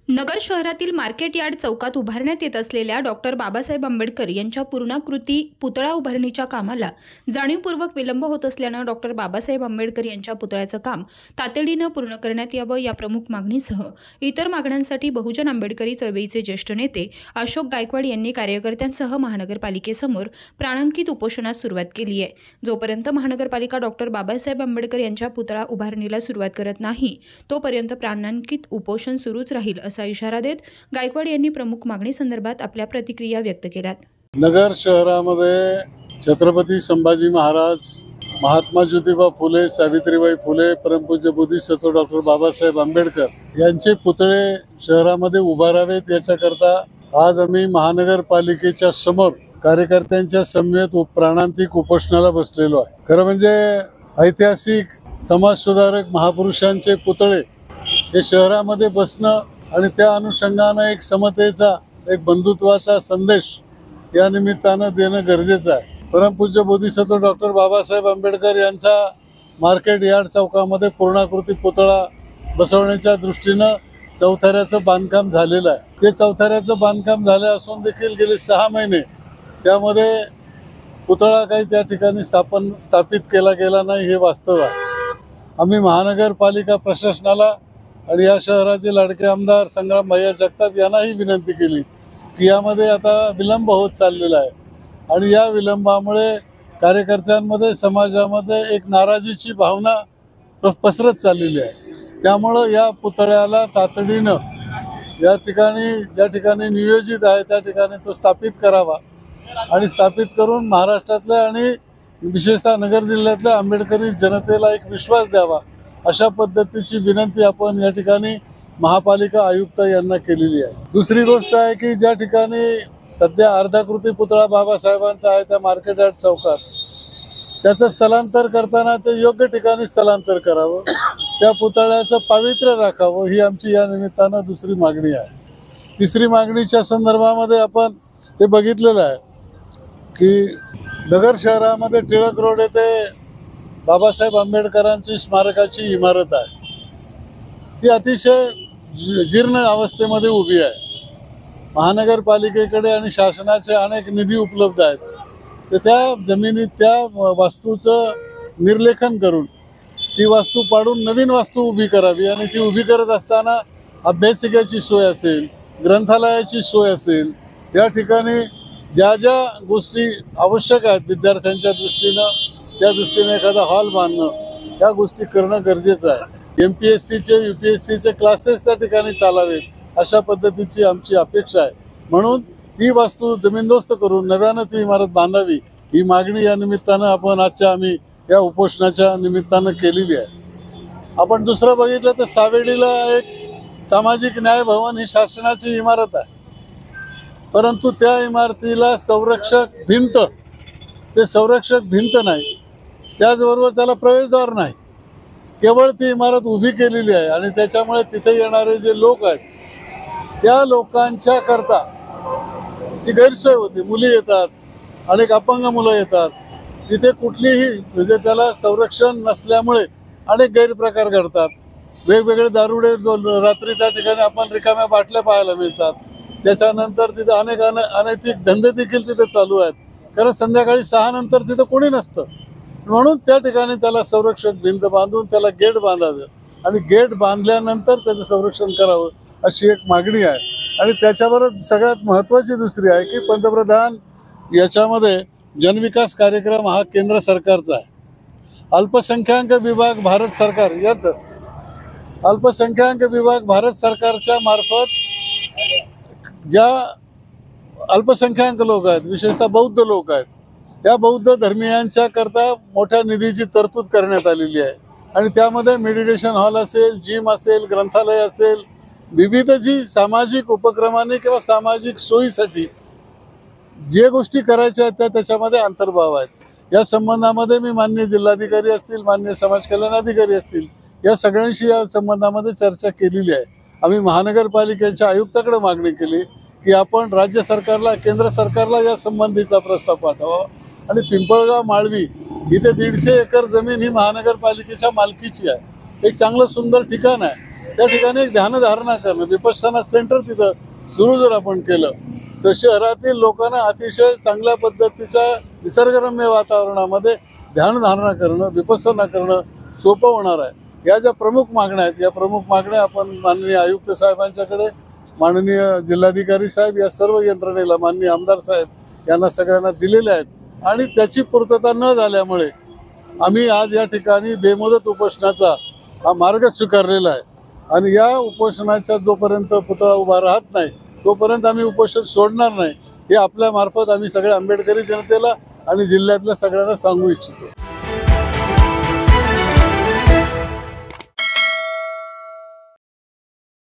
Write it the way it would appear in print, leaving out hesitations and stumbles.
नगर शहरातील market yard चौकात उभारण्यात येत असलेल्या डॉक्टर बाबासाहेब आंबेडकर यांच्या पूर्णाकृती पुतळा उभारणीच्या कामाला जाणीवपूर्वक विलंब होत असल्यानं डॉक्टर बाबासाहेब आंबेडकर यांच्या पुतळ्याचं काम तातडीनं पूर्ण करण्यात यावं या प्रमुख मागणीसह इतर मागण्यांसाठी बहुजन आंबेडकरी चळवळीचे ज्येष्ठ नेते अशोक गायकवाड यांनी कार्यकर्त्यांसह महानगरपालिकेसमोर प्राणांकित उपोषणास सुरुवात केली आहे। जोपर्यंत महानगरपालिका डॉक्टर बाबासाहेब आंबेडकर यांच्या पुतळा उभारणीला सुरुवात करत नाही तोपर्यंत प्राणांकित उपोषण सुरूच राहील असा इशारा देत गायकवाड यांनी प्रमुख मागणी संदर्भात आपल्या प्रतिक्रिया व्यक्त केल्यात। नगर शहरामध्ये छत्रपती संभाजी महाराज, महात्मा ज्योतिबा फुले, सावित्रीबाई फुले, परमपूज्य बोधिसत्व डॉक्टर बाबासाहेब आंबेडकर यांचे पुतळे शहरामध्ये उभारावेत याच्याकरता आज आम्ही महानगरपालिकेच्या समोर कार्यकर्त्यांच्या समवेत प्राणांतिक उपोषणाला बसलेलो आहे। खरं म्हणजे ऐतिहासिक समाजसुधारक महापुरुषांचे पुतळे हे शहरामध्ये बसणं आणि त्या अनुषंगाने एक समतेचा, एक बंधुत्वाचा संदेश या निमित्तानं देणं गरजेचं आहे। परमपूज्य बोधिसत्व डॉक्टर बाबासाहेब आंबेडकर यांचा मार्केट यार्ड चौकामध्ये पूर्णाकृती पुतळा बसवण्याच्या दृष्टीनं चौथऱ्याचं बांधकाम झालेलं आहे। ते चौथऱ्याचं बांधकाम झालं असून देखील गेले 6 महिने त्यामध्ये पुतळा काही त्या ठिकाणी स्थापित केला गेला नाही, हे वास्तव आहे। आम्ही महानगरपालिका प्रशासनाला आणि या शहराचे लाडके आमदार संग्राम भैया जगताप यांनाही विनंती केली की यामध्ये आता विलंब होत चाललेला आहे आणि या विलंबामुळे कार्यकर्त्यांमध्ये, समाजामध्ये एक नाराजीची भावना पसरत चाललेली आहे। त्यामुळं या पुतळ्याला तातडीनं या ठिकाणी ज्या ठिकाणी नियोजित आहे त्या ठिकाणी तो स्थापित करावा आणि स्थापित करून महाराष्ट्रातल्या आणि विशेषतः नगर जिल्ह्यातल्या आंबेडकरी जनतेला एक विश्वास द्यावा, अशा पद्धतीची विनंती आपण या ठिकाणी महापालिका आयुक्त यांना केलेली आहे। दुसरी गोष्ट आहे की ज्या ठिकाणी सध्या अर्धाकृती पुतळा बाबासाहेबांचा आहे त्या मार्केट यार्ड चौकात, त्याचं स्थलांतर करताना ते योग्य ठिकाणी स्थलांतर करावं, त्या पुतळ्याचं पावित्र्य राखावं, ही आमची या निमित्तानं दुसरी मागणी आहे। तिसरी मागणीच्या संदर्भामध्ये आपण हे बघितलेलं आहे की नगर शहरामध्ये टिळक रोड येथे बाबासाहेब आंबेडकरांची स्मारकाची इमारत आहे। ती अतिशय जीर्ण अवस्थेमध्ये उभी आहे। महानगरपालिकेकडे आणि शासनाचे अनेक निधी उपलब्ध आहेत, तर त्या जमिनीत त्या वास्तूचं निर्लेखन करून ती वास्तू पाडून नवीन वास्तू उभी करावी आणि ती उभी करत असताना अभ्यासिकेची सोय असेल, ग्रंथालयाची सोय असेल, या ठिकाणी ज्या ज्या गोष्टी आवश्यक आहेत विद्यार्थ्यांच्या दृष्टीनं त्या दृष्टीने एखादा हॉल बांधणं, या गोष्टी करणं गरजेचं आहे। MPSCचे UPSCचे क्लासेस त्या ठिकाणी चालावेत, अशा पद्धतीची आमची अपेक्षा आहे। म्हणून ती वास्तू जमीनदोस्त करून नव्यानं ती इमारत बांधावी, ही मागणी या निमित्तानं आपण आजच्या आम्ही या उपोषणाच्या निमित्तानं केलेली आहे। आपण दुसरं बघितलं तर सावेडीला एक सामाजिक न्याय भवन ही शासनाची इमारत आहे, परंतु त्या इमारतीला संरक्षक भिंत, ते संरक्षक भिंत नाही, त्याचबरोबर त्याला प्रवेशद्वार नाही, केवळ ती इमारत उभी केलेली आहे आणि त्याच्यामुळे तिथे येणारे जे लोक आहेत त्या लोकांच्या करता ती गैरसोय होती। मुली येतात, अनेक अपंग मुलं येतात, तिथे कुठलीही म्हणजे त्याला संरक्षण नसल्यामुळे अनेक गैरप्रकार घडतात। वेगवेगळे दारुडे रात्री त्या ठिकाणी आपण रिकाम्या बाटल्या पाहायला मिळतात। त्याच्यानंतर तिथे अनेक अनैतिक धंदे देखील तिथे चालू आहेत, कारण संध्याकाळी 6 नंतर तिथे कोणी नसतं। म्हणून त्या ठिकाणी त्याला संरक्षक भिंत बांधून त्याला गेट बांधावे आणि गेट बांधल्यानंतर त्याचं संरक्षण करावं, अशी एक मागणी आहे। आणि त्याच्याबरोबर सगळ्यात महत्त्वाची दुसरी आहे की पंतप्रधान याच्यामध्ये जनविकास कार्यक्रम हा केंद्र सरकारचा आहे। अल्पसंख्याक विभाग भारत सरकार अल्पसंख्याक विभाग भारत सरकारच्या मार्फत ज्या अल्पसंख्याक लोक आहेत, विशेषतः बौद्ध लोक आहेत, त्या बौद्ध धर्मियांच्या करता मोठ्या निधीची तरतूद करण्यात आलेली आहे आणि त्यामध्ये मेडिटेशन हॉल असेल, जिम असेल, ग्रंथालय असेल, विविध जी सामाजिक उपक्रमाने किंवा सामाजिक सोयीसाठी जे गोष्टी करायच्या आहेत त्या त्याच्यामध्ये अंतर्भाव आहेत। या संबंधामध्ये मी माननीय जिल्हाधिकारी असतील, माननीय समाज कल्याण अधिकारी असतील, या सगळ्यांशी या संबंधामध्ये चर्चा केलेली आहे। आम्ही महानगरपालिकेच्या आयुक्ताकडे मागणी केली की आपण राज्य सरकारला, केंद्र सरकारला या संबंधीचा प्रस्ताव पाठवा आणि पिंपळगाव माळवी इथे 150 एकर जमीन ही महानगरपालिकेच्या मालकीची आहे। एक चांगलं सुंदर ठिकाण आहे, त्या ठिकाणी एक ध्यानधारणा करणं, विपश्यना सेंटर तिथं सुरू जर आपण केलं तर शहरातील लोकांना अतिशय चांगल्या पद्धतीच्या निसर्गरम्य वातावरणामध्ये ध्यानधारणा करणं, विपश्यना करणं सोपं होणार आहे. या ज्या प्रमुख मागण्या आहेत, या प्रमुख मागण्या आपण माननीय आयुक्त साहेबांच्याकडे, माननीय जिल्हाधिकारी साहेब, या सर्व यंत्रणेला, माननीय आमदार साहेब यांना सगळ्यांना दिलेल्या आहेत आणि त्याची पूर्तता न झाल्यामुळे आम्ही आज या ठिकाणी बेमुदत उपोषणाचा हा मार्ग स्वीकारलेला आहे. आणि या उपोषणाच्या जोपर्यंत पुतळा उभा राहत नाही तोपर्यंत आम्ही उपोषण सोडणार नाही, हे आपल्या मार्फत आम्ही सगळ्या आंबेडकरी जनतेला आणि जिल्ह्यातल्या सगळ्यांना सांगू इच्छितो.